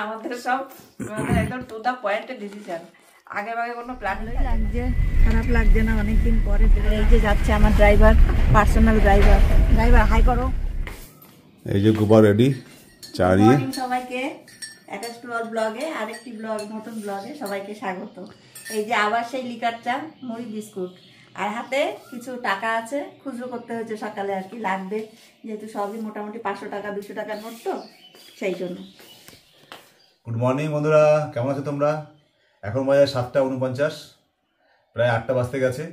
আমাদের সব একদম টু দা পয়েন্টে ডিসিশন, আগে ভাগে কোনো প্ল্যানিং লাগছে, খারাপ লাগছে না অনেকদিন পরে। এই যে যাচ্ছে আমার driver, personal driver. Driver hi করো। এই যে গোবর রেডি চা নিয়ে। সবাইকে এক্সপ্লোর ব্লগে আরেকটি ব্লগ, নতুন ব্লগে সবাইকে স্বাগত। এই যে আবার সেই লিকার চা, মুড়ি, বিস্কুট, আর হাতে কিছু টাকা আছে, খুচরো করতে হয়েছে সকালে আর কি, লাগবে যেহেতু সবই মোটামুটি 500 টাকা 200 টাকার নোট, তো সেই জন্য। গুড মর্নিং বন্ধুরা, কেমন আছো তোমরা? এখন বাজে 7:49, প্রায় 8টা বাজতে গেছে।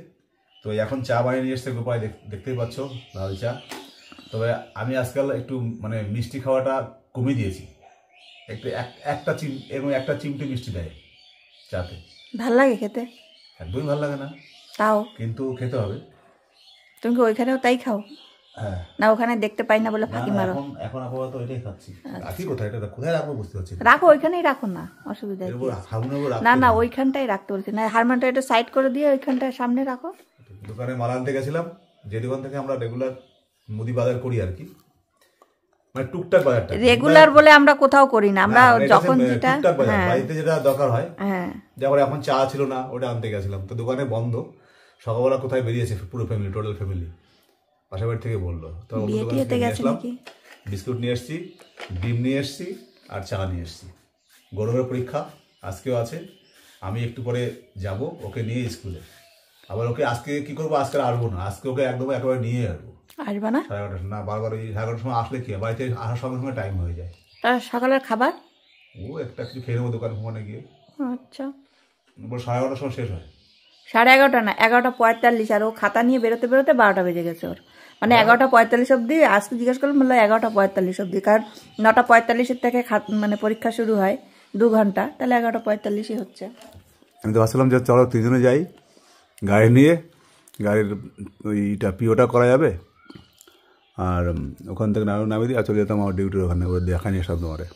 তো এখন চা বানিয়ে নিয়ে এসছে গোপাল, দেখতেই পাচ্ছ লাল চা। তবে আমি আজকাল একটু মানে মিষ্টি খাওয়াটা কমিয়ে দিয়েছি, একটু একটা চিমটি মিষ্টি দেয় চাতে। ভাল লাগে খেতে? একদমই ভালো লাগে না, তাও কিন্তু খেতে হবে। তুমি কি ওইখানেও তাই খাও? হ্যাঁ। না ওখানে দেখতে পাই না বলে ফাঁকি মারো? এখন আপাতত এটাই খাচ্ছি। রাখি কোথায়, এটা কোথায় রাখবো বুঝতে পারছি না। রাখো, ওইখানেই রাখো না, অসুবিধা নেই। না না ওইখানটাই রাখতে বলছি না, হারমানটা এটা সাইড করে দিয়ে ওইখানটায় সামনে রাখো। দোকানে মাল আনতে গেছিলাম, যে দোকান থেকে আমরা রেগুলার মুদি বাজার করি আর কি, মানে টুকটাক বাজারটা। রেগুলার বলে আমরা কোথাও করি না, আমরা যখন যেটা বাড়িতে যেটা দরকার হয়। হ্যাঁ, যেমন এখন চা ছিল না, ওটা আনতে গেছিলাম, তো দোকানে বন্ধ। সকালবেলা কোথায় বেরিয়েছে পুরো ফ্যামিলি, টোটাল ফ্যামিলি, পাশের বাড়ি থেকে বললো। তো বিস্কুট নিয়ে এসছি, ডিম নিয়ে এসছি, আর চা নিয়ে এসছি। গৌরবের পরীক্ষা আজকেও আছে, আমি একটু পরে যাব ওকে নিয়ে স্কুলে। আবার ওকে আজকে কি করবো, আজকে আসবো না, আজকে ওকে একদম একেবারে নিয়ে আসবো। আসবা না? 11:30 না, বারবার ওই 11টার সময় আসলে কি বাড়িতে আসার সঙ্গে সঙ্গে টাইম হয়ে যায়। সকালের খাবার ও একটা কিছু খেয়ে নেবো দোকান ঘুমানে গিয়ে। আচ্ছা, 11:30 সময় শেষ হয়। 11:30 না, 11:45, আর ও খাতা নিয়ে বেরোতে বেরোতে 12টা বেজে গেছে ওর। মানে 11:45 অব্দি, আজকে জিজ্ঞেস করলাম, বললো 11:45 অব্দি, কারণ 9:45 থেকে মানে পরীক্ষা শুরু হয় 2 ঘন্টা, তাহলে 11:45 হচ্ছে। আমি তো ভাবছিলাম যে চলো 3 জনে যাই গাড়ি নিয়ে, গাড়ির ওইটা পিওটা করা যাবে, আর ওখান থেকে নামিয়ে দিই আর চলে যেতাম আমার ডিউটির ওখানে, ওর দেখা নিয়ে সব তোমারে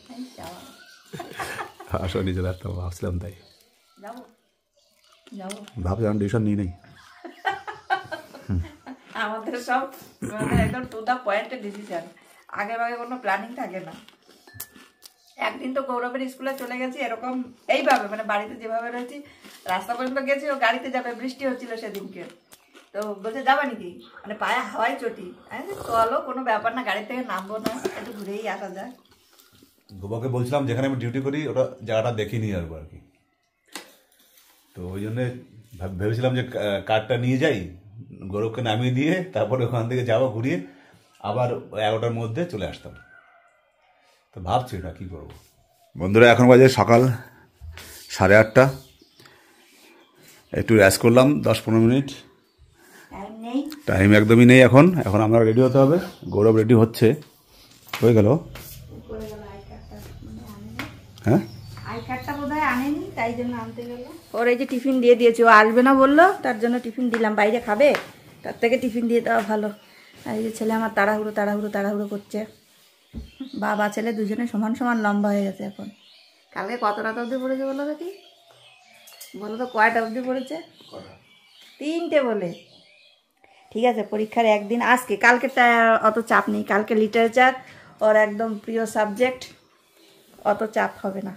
আসো নিয়ে চলে আসতাম, ভাবছিলাম তাই। ভাবছিলাম ডিউশন নিয়ে নেই। আমাদের সব একদম টু দা পয়েন্টে ডিসিশন, আগে ভাগে কোনো প্ল্যানিং থাকে না। একদিন তো গৌরবের স্কুলে চলে গেছি এরকম এইভাবে, মানে বাড়িতে যেভাবে রয়েছি রাস্তা পর্যন্ত গেছি, ও গাড়িতে যাবে, বৃষ্টি হচ্ছিল সেদিনকে, তো বলছে যাবা নাকি, মানে পায়ে হাওয়াই চটি। চলো কোনো ব্যাপার না, গাড়ি থেকে নামবো না, একটু ঘুরেই আসা যায়। গোবাকে বলছিলাম যেখানে আমি ডিউটি করি ওটা জায়গাটা দেখে নিয়ে আসবো আর কি, তো ওই জন্যে ভেবেছিলাম যে কারটা নিয়ে যাই, গৌরবকে নামিয়ে দিয়ে তারপরে ওখান থেকে যাবো ঘুরিয়ে, আবার 11টার মধ্যে চলে আসতাম। তো ভাবছি এটা কী করবো। বন্ধুরা এখন বাজে সকাল 8:30, একটু রেস্ট করলাম 10-15 মিনিট, টাইম একদমই নেই। এখন আমরা রেডি হতে হবে, গৌরব রেডি হচ্ছে, হয়ে গেল। হ্যাঁ, ওর এই যে টিফিন দিয়ে দিয়েছি, ও আসবে না বললো, তার জন্য টিফিন দিলাম। বাইরে খাবে, তার থেকে টিফিন দিয়ে দেওয়া ভালো। আর এই যে ছেলে আমার তাড়াহুড়ো করছে। বাবা ছেলে দুজনে সমান সমান লম্বা হয়ে গেছে এখন। কালকে কত রাত অবধি পড়েছে বলো দেখি, বলো তো কয়টা অবধি পড়েছে? 3টে বলে। ঠিক আছে, পরীক্ষার একদিন আজকে, কালকেরটা অত চাপ নেই, কালকে লিটারেচার ওর একদম প্রিয় সাবজেক্ট, অত চাপ হবে না।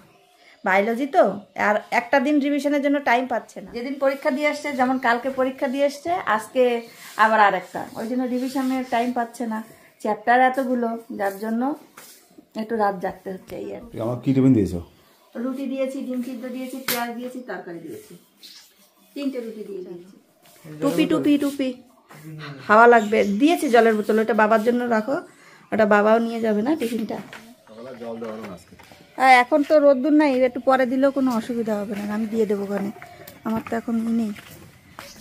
বায়োলজি তো, আর একটা দিন রিভিশনের জন্য টাইম পাচ্ছে না। যেদিন পরীক্ষা দিয়ে আসছে, যেমন কালকে পরীক্ষা দিয়ে আসছে, আজকে আবার আরেকটা, ওই জন্য রিভিশনের টাইম পাচ্ছে না, চ্যাপ্টার এতগুলো, যার জন্য একটু রাত জাগতে হচ্ছে। এই আর আমার কি টিফিন দিয়েছো? রুটি দিয়েছি, ডিম সিদ্ধ দিয়েছি, পেঁয়াজ দিয়েছি, তরকারি দিয়েছি, 3টে রুটি দিয়ে দিয়েছি। টুপি হাওয়া লাগবে দিয়েছি, জলের বোতল, ওটা বাবার জন্য রাখো, ওটা বাবাও নিয়ে যাবে না টিফিনটা। হ্যাঁ, এখন তো রোদ্দুর নাই, একটু পরে দিলেও কোনো অসুবিধা হবে না, আমি দিয়ে দেবো ওখানে, আমার তো এখন নেই।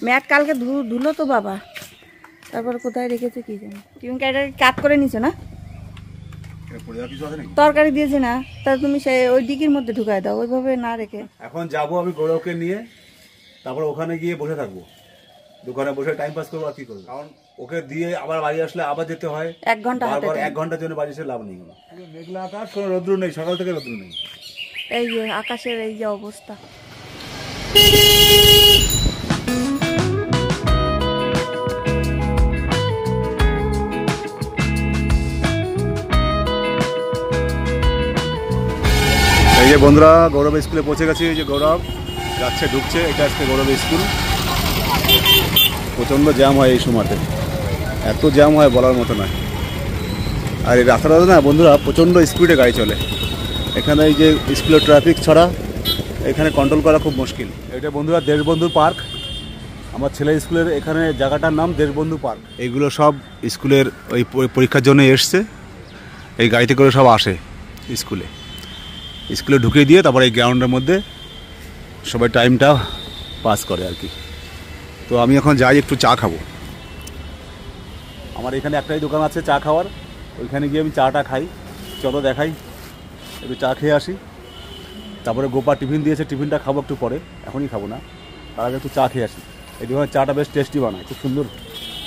ম্যাট কালকে ধুলো তো বাবা, তারপর কোথায় রেখেছে কি জানি। টিফিন কাটা কাট করে নিছো না? তরকারি দিয়েছে না, তা তুমি সেই ওই ডিকির মধ্যে ঢুকায় দাও, ওইভাবে না রেখে। এখন যাবো আমি গৌরবকে নিয়ে, তারপর ওখানে গিয়ে বসে থাকবো, দোকানে বসে টাইম পাস করবো। আর কি করবো, কারণ ওকে দিয়ে আবার বাড়ি আসলে আবার যেতে হয় 1 ঘন্টা, 1 ঘন্টার জন্য বাড়ি এসে লাভ নেই। মেঘলা আকাশ, কোনো রোদ্র নেই, সকাল থেকে রোদ্র নেই। এই যে আকাশের এই যে অবস্থা। এই যে বন্ধুরা গৌরব স্কুলে পৌঁছে গেছি। এই যে গৌরব যাচ্ছে, ঢুকছে। এটা আজকে গৌরব স্কুল। প্রচণ্ড জ্যাম হয় এই সময়তে, এত জ্যাম হয় বলার মতো নয়। আর এই রাস্তাটা না বন্ধুরা প্রচণ্ড স্পিডে গাড়ি চলে। এখানে এই যে স্কুলের ট্রাফিক ছাড়া এখানে কন্ট্রোল করা খুব মুশকিল। এটা বন্ধুরা দেশবন্ধু পার্ক, আমার ছেলে স্কুলের এখানে জায়গাটার নাম দেশবন্ধু পার্ক। এইগুলো সব স্কুলের ওই পরীক্ষার জন্য এসছে, এই গাড়িতে করে সব আসে স্কুলে ঢুকিয়ে দিয়ে তারপর এই গ্রাউন্ডের মধ্যে সবাই টাইমটা পাস করে আর কি। তো আমি এখন যাই একটু চা খাবো। আমার এখানে একটাই দোকান আছে চা খাওয়ার, ওইখানে গিয়ে আমি চাটা খাই। চলো দেখাই, একটু চা খেয়ে আসি। তারপরে গোপা টিফিন দিয়েছে, টিফিনটা খাবো একটু পরে, এখনই খাবো না, তার আগে একটু চা খেয়ে আসি। এই দোকানের চাটা বেশ টেস্টি বানায়, খুব সুন্দর,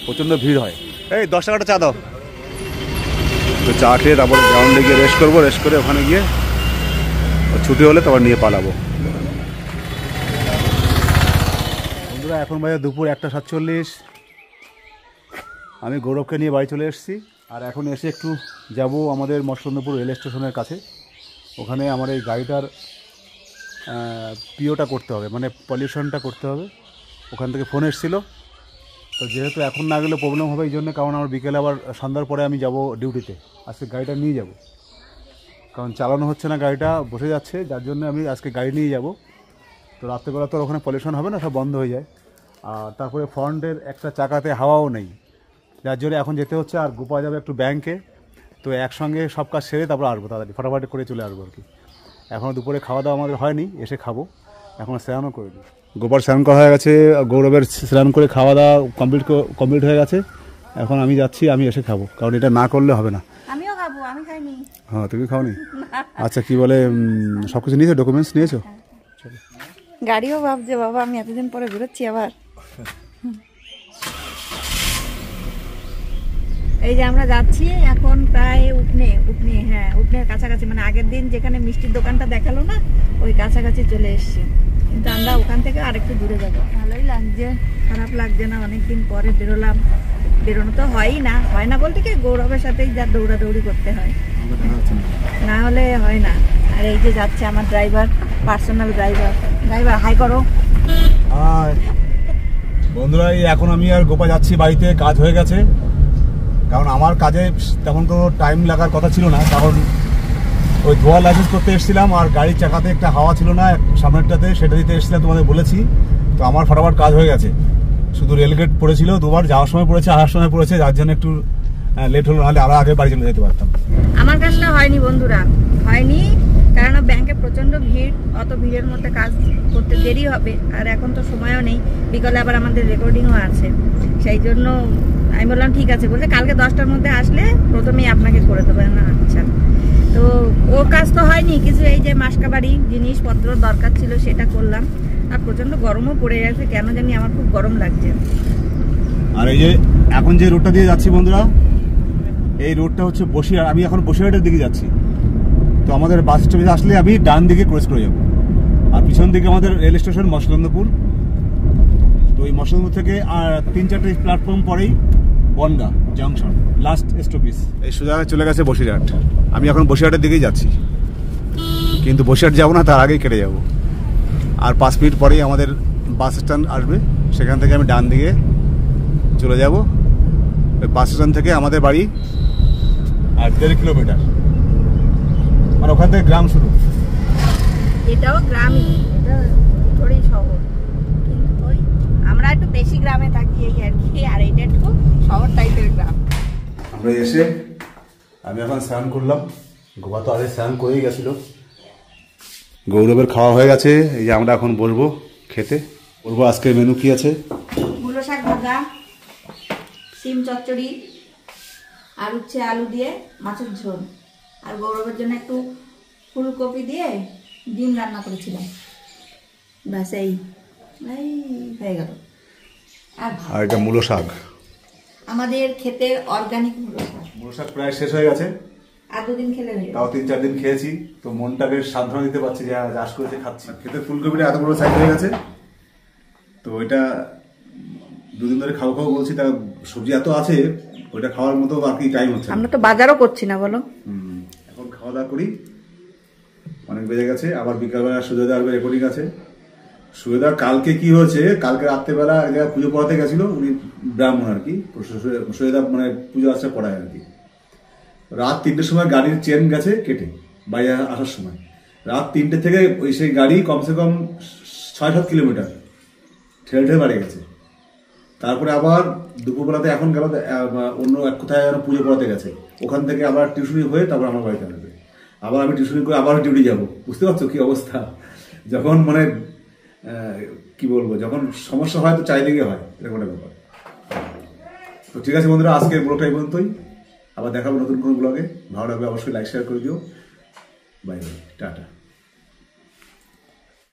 প্রচণ্ড ভিড় হয়। এই 10 টাকাটা চা দাও। তো চা খেয়ে তারপরে গ্রাউন্ডে গিয়ে রেস্ট করবো, রেস্ট করে ওখানে গিয়ে ছুটি হলে তারপর নিয়ে পালাবো। বন্ধুরা এখন বাজে দুপুর 1:47। আমি গৌরবকে নিয়ে বাড়ি চলে এসেছি। আর এখন এসে একটু যাব আমাদের মৎস্যন্দপুর রেল স্টেশনের কাছে। ওখানে আমার এই গাড়িটার পিওটা করতে হবে, মানে পলিউশনটা করতে হবে। ওখান থেকে ফোন এসেছিলো, তো যেহেতু এখন না গেলে প্রবলেম হবে এই জন্য, কারণ আমার বিকেলে আবার সন্ধ্যার পরে আমি যাব ডিউটিতে। আজকে গাড়িটা নিয়ে যাব, কারণ চালানো হচ্ছে না, গাড়িটা বসে যাচ্ছে, যার জন্য আমি আজকে গাড়ি নিয়ে যাব। তো রাত্রেবেলা তো ওখানে পলিউশন হবে না, সব বন্ধ হয়ে যায়। আর তারপরে ফ্রন্টের একটা চাকাতে হাওয়াও নেই, যার জন্য এখন যেতে হচ্ছে। আর গোপা যাবে একটু ব্যাংকে, তো একসঙ্গে সব কাজ সেরে তারপর আসবো, তাড়াতাড়ি ফটাফট করে চলে আসবো আর কি। এখনও দুপুরে খাওয়া দাওয়া আমাদের হয়নি, এসে খাবো। এখন স্নানও করে দিই। গোপার স্নান করা হয়ে গেছে, গৌরবের স্নান করে খাওয়া দাওয়া কমপ্লিট হয়ে গেছে। এখন আমি যাচ্ছি, আমি এসে খাবো, কারণ এটা না করলে হবে না। আমিও খাবো, আমি খাইনি। হ্যাঁ, তুমি খাওনি? আচ্ছা, কি বলে, সব কিছু নিয়েছো, ডকুমেন্টস নিয়েছো? গাড়িও ভাবছে বাবা আমি এতদিন পরে বেরোচ্ছি আবার। এই যে আমরা যাচ্ছি এখন প্রায় উঠনে, হ্যাঁ উঠনের কাছাকাছি, মানে আগের দিন যেখানে মিষ্টির দোকানটা দেখালো না, ওই কাছাকাছি চলে এসছি। কিন্তু আমরা ওখান থেকে আরেকটু দূরে যাবো। ভালোই লাগছে, খারাপ লাগছে না, অনেকদিন পরে বেরোলাম। বেরোনো তো হয় না বলতে কি গৌরবের সাথেই যা দৌড়াদৌড়ি করতে হয়, না হলে হয় না। আর এই যে যাচ্ছে আমার ড্রাইভার, পার্সোনাল ড্রাইভার। হাই করো। হাই বন্ধুরা, এখন আমি আর গোপা যাচ্ছি বাড়িতে, কাজ হয়ে গেছে। কারণ আমার কাজে তেমন কোনো টাইম লাগার কথা ছিল না, কারণ ওই ধোয়া লাইসেন্স করতে এসেছিলাম, আর গাড়ির চাকাতে একটা হাওয়া ছিল না সামনেরটাতে, সেটা দিতে এসেছিলাম, তোমাদের বলেছি। তো আমার ফটাফট কাজ হয়ে গেছে, শুধু রেলগেট পড়েছিল দুবার, যাওয়ার সময় পড়েছে, আসার সময় পড়েছে, যার জন্য একটু লেট হলো, নাহলে আরো আগে বাড়ি চলে যেতে পারতাম। আমার কাজটা হয়নি বন্ধুরা, হয়নি, কারণ ব্যাংকে প্রচন্ড ভিড়, অত ভিড়ের মধ্যে কাজ করতে দেরি হবে। আর এখন তো সময়ও নেই, বিকালে আবার আমাদের রেকর্ডিংও আছে, সেই জন্য আমি বললাম ঠিক আছে, বলছে কালকে 10টার মধ্যে আসলে প্রথমেই আপনাকে করে দেবে না। আচ্ছা, তো ও কাজ তো হয়নি কিছু, এই যে মাসকাবাড়ি জিনিসপত্র দরকার ছিল সেটা করলাম। আর প্রচন্ড গরমও পড়ে গেছে, কেন জানি আমার খুব গরম লাগছে। আর এই যে এখন যে রোডটা দিয়ে যাচ্ছি বন্ধুরা, এই রোডটা হচ্ছে বসিরহাট। আমি এখন বসিরহাটের দিকে যাচ্ছি। তো আমাদের বাস স্টপেজে আসলে আমি ডান দিকে ক্রস করে যাব, আর পিছন দিকে আমাদের রেল স্টেশন মৎস্যন্দপুর। তো এই মৎস্যন্দপুর থেকে আর 3-4টে প্ল্যাটফর্ম পরেই বনগা জংশন, লাস্ট স্টপেজ। এই সোজা চলে গেছে বসিরহাট। আমি এখন বসিরহাটের দিকেই যাচ্ছি, কিন্তু বসিরহাট যাবো না, তার আগেই কেটে যাব। আর 5 মিনিট পরেই আমাদের বাস স্ট্যান্ড আসবে, সেখান থেকে আমি ডান দিকে চলে যাব। ওই বাস স্ট্যান্ড থেকে আমাদের বাড়ি আর 1.5 কিলোমিটার, মানে ওখান থেকে গ্রাম শুরু। এটাও গ্রামই, এটা থোড়ি শহর, কিন্তু ওই আমরা একটু বেশি গ্রামে থাকি এই আর কি, আর এটা একটু শহর টাইপের গ্রাম। আমরা এসে আমি এখন স্নান করলাম, গোপা তো আগে স্নান করেই গেছিল। গৌরবের খাওয়া হয়ে গেছে, এই যে আমরা এখন বলবো খেতে। বলবো আজকের মেনু কি আছে। মূলো শাক ভাজা, সিম চচ্চড়ি, আর হচ্ছে আলু দিয়ে মাছের ঝোল, আর গৌরবের জন্য একটু ফুলকপি দিয়ে ডিম রান্না করেছিলাম। ব্যাস এই হয়ে গেল। আর এটা মূলো শাক, আমাদের খেতে অর্গানিক মূলো শাক প্রায় শেষ হয়ে গেছে, আর 2 দিন খেলে হয়ে তাও 3-4 দিন খেয়েছি, তো মনটা বেশ সান্ত্বনা দিতে পারছি যে চাষ করেছে খাচ্ছি। খেতে ফুলকপিটা এত বড় সাইজ হয়ে গেছে, তো ওইটা 2 দিন ধরে খাওয়া বলছি, তা সবজি এত আছে ওইটা খাওয়ার মতো আর কি টাইম হচ্ছে। আমরা তো বাজারও করছি না বলো। এখন খাওয়া দাওয়া করি, অনেক বেজে গেছে। আবার বিকালবেলা সুজয়দা আসবে, রেকর্ডিং আছে। সুজয়দা কালকে কি হয়েছে, কালকে রাত্রেবেলা এক জায়গায় পুজো পড়াতে গেছিল, উনি ব্রাহ্মণ আর কি, সুজয়দা মানে পুজো আচ্ছা পড়ায় আর কি। রাত 3টের সময় গাড়ির চেন গেছে কেটে বাইরে আসার সময়। রাত 3টে থেকে ওই সেই গাড়ি কমসে কম 6-7 কিলোমিটার ঠেলে ঠেলে বাড়ি গেছে। তারপরে আবার দুপুরবেলাতে এখন গেল অন্য এক কোথায় যেন পুজো পড়াতে গেছে, ওখান থেকে আবার টিউশনি হয়ে তারপর আমার বাড়িতে আসবে। আবার আমি টিউশনি করে আবার ডিউটি যাবো। বুঝতে পারছো কি অবস্থা? যখন মানে কি বলবো, যখন সমস্যা হয় তো চাইলেই হয়, এরকম একটা ব্যাপার। তো ঠিক আছে বন্ধুরা, আজকের ব্লগটা এই পর্যন্তই। আবার দেখাবো নতুন কোনো ব্লগে। ভালো লাগবে অবশ্যই লাইক শেয়ার করে দিও। Bye bye, tata.